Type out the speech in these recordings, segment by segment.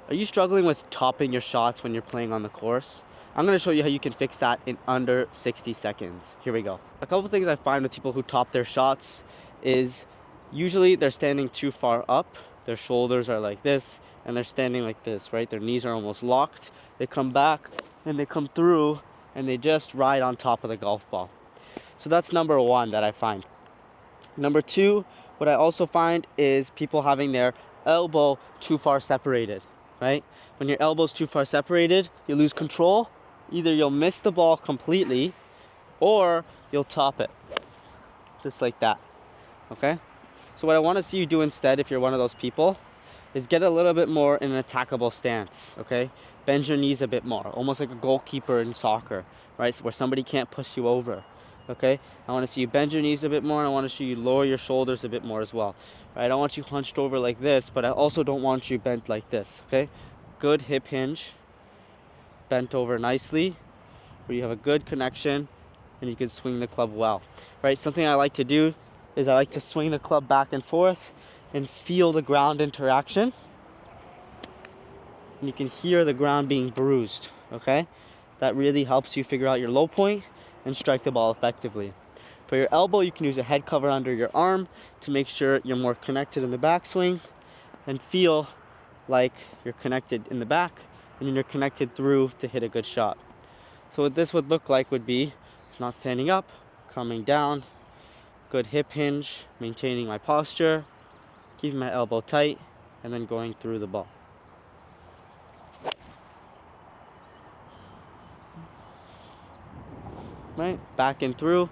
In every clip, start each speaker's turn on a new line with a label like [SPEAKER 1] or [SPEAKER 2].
[SPEAKER 1] Are you struggling with topping your shots when you're playing on the course? I'm going to show you how you can fix that in under 60 seconds. Here we go. A couple things I find with people who top their shots is usually they're standing too far up. Their shoulders are like this and they're standing like this, right? Their knees are almost locked. They come back and they come through and they just ride on top of the golf ball. So that's number one that I find. Number two, what I also find is people having their elbow too far separated, right? When your elbow's too far separated, you lose control. Either you'll miss the ball completely or you'll top it, just like that, okay? So what I want to see you do instead, if you're one of those people, is get a little bit more in an attackable stance, okay? Bend your knees a bit more, almost like a goalkeeper in soccer, right? So where somebody can't push you over, okay? I want to see you bend your knees a bit more, and I want to see you lower your shoulders a bit more as well, right? I don't want you hunched over like this, but I also don't want you bent like this, okay? Good hip hinge, bent over nicely, where you have a good connection, and you can swing the club well, right? Something I like to do is I like to swing the club back and forth and feel the ground interaction. And you can hear the ground being bruised, okay? That really helps you figure out your low point and strike the ball effectively. For your elbow, you can use a head cover under your arm to make sure you're more connected in the backswing and feel like you're connected in the back and then you're connected through to hit a good shot. So what this would look like would be, it's not standing up, coming down, good hip hinge, maintaining my posture, keeping my elbow tight, and then going through the ball. Right, back and through,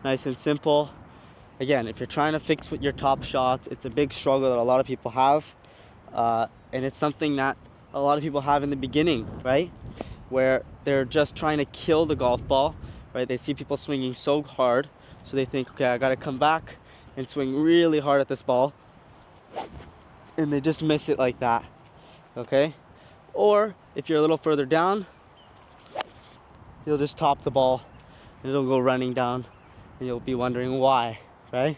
[SPEAKER 1] nice and simple. Again, if you're trying to fix with your top shots, it's a big struggle that a lot of people have, and it's something that a lot of people have in the beginning, right? Where they're just trying to kill the golf ball, right? They see people swinging so hard, so they think, okay, I gotta come back and swing really hard at this ball, and they just miss it like that, okay? Or if you're a little further down, you'll just top the ball and it'll go running down and you'll be wondering why, right?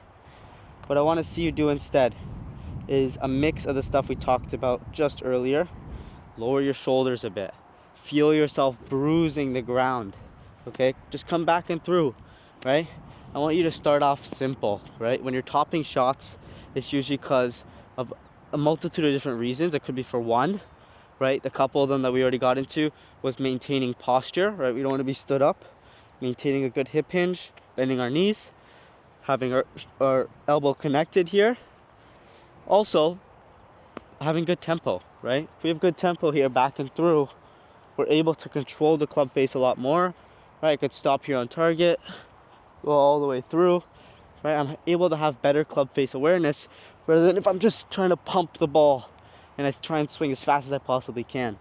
[SPEAKER 1] What I want to see you do instead is a mix of the stuff we talked about just earlier. Lower your shoulders a bit, feel yourself bruising the ground, okay? Just come back and through, right? I want you to start off simple, right? When you're topping shots, it's usually because of a multitude of different reasons. It could be for one, right? The couple of them that we already got into was maintaining posture, right? We don't want to be stood up. Maintaining a good hip hinge, bending our knees, having our elbow connected here. Also, having good tempo, right? If we have good tempo here, back and through, we're able to control the club face a lot more, right? I could stop here on target, go all the way through, right? I'm able to have better club face awareness rather than if I'm just trying to pump the ball and I try and swing as fast as I possibly can.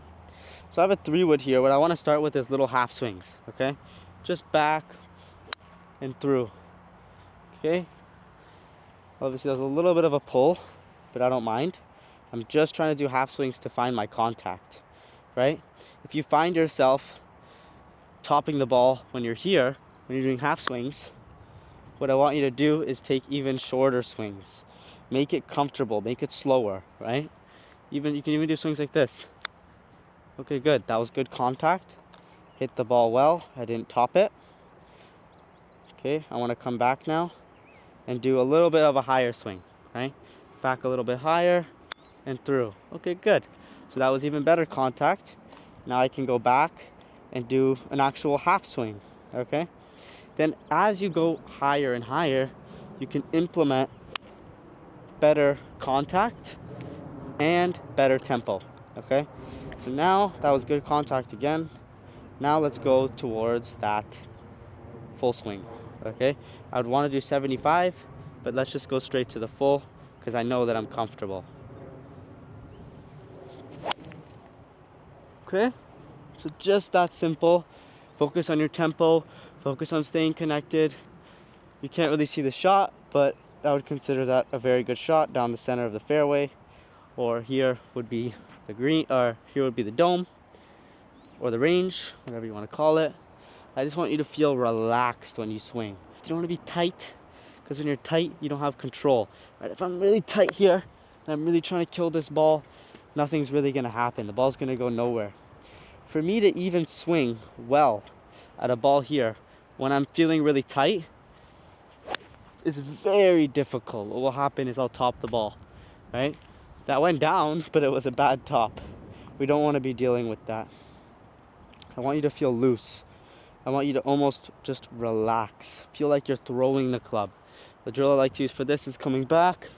[SPEAKER 1] So I have a 3-wood here. What I want to start with is little half swings, okay? Just back and through, okay? Obviously there's a little bit of a pull, but I don't mind. I'm just trying to do half swings to find my contact, right? If you find yourself topping the ball when you're here, when you're doing half swings, what I want you to do is take even shorter swings. Make it comfortable, make it slower, right? You can even do swings like this. Okay, good, that was good contact. Hit the ball well, I didn't top it. Okay, I want to come back now and do a little bit of a higher swing, right? Back a little bit higher and through. Okay, good. So that was even better contact. Now I can go back and do an actual half swing, okay? Then as you go higher and higher, you can implement better contact and better tempo, okay? So now that was good contact again. Now let's go towards that full swing, okay? I would want to do 75, but let's just go straight to the full because I know that I'm comfortable. Okay, so just that simple. Focus on your tempo, focus on staying connected. You can't really see the shot, but I would consider that a very good shot down the center of the fairway, or here would be the green, or here would be the dome or the range, whatever you want to call it. I just want you to feel relaxed when you swing. You don't want to be tight, because when you're tight, you don't have control. Right? If I'm really tight here, and I'm really trying to kill this ball, nothing's really gonna happen. The ball's gonna go nowhere. For me to even swing well at a ball here when I'm feeling really tight is very difficult. What will happen is I'll top the ball, right? That went down, but it was a bad top. We don't want to be dealing with that. I want you to feel loose. I want you to almost just relax. Feel like you're throwing the club. The drill I like to use for this is coming back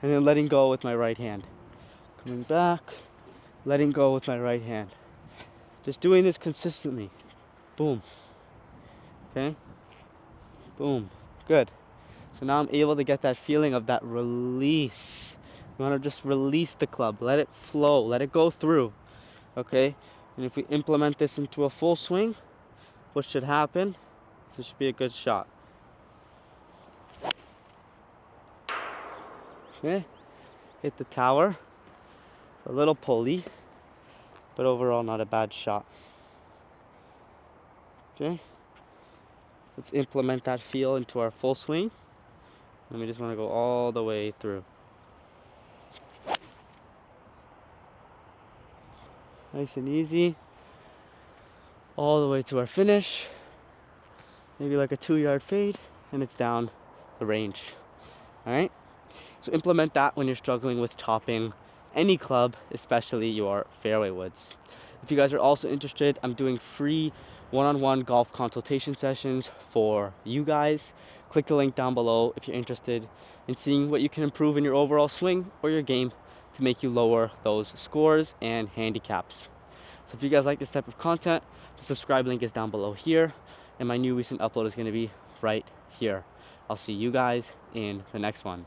[SPEAKER 1] and then letting go with my right hand. Coming back, letting go with my right hand. Just doing this consistently. Boom. Okay? Boom. Good. So now I'm able to get that feeling of that release. You want to just release the club. Let it flow. Let it go through. Okay? And if we implement this into a full swing, what should happen? This should be a good shot. Okay? Hit the tower. A little pulley, but overall not a bad shot. Okay? Let's implement that feel into our full swing. And we just want to go all the way through. Nice and easy. All the way to our finish. Maybe like a 2-yard fade, and it's down the range. Alright? So implement that when you're struggling with topping any club, especially your fairway woods. If you guys are also interested, I'm doing free one-on-one golf consultation sessions for you guys. Click the link down below if you're interested in seeing what you can improve in your overall swing or your game to make you lower those scores and handicaps. So if you guys like this type of content, the subscribe link is down below here, and my new recent upload is going to be right here. I'll see you guys in the next one.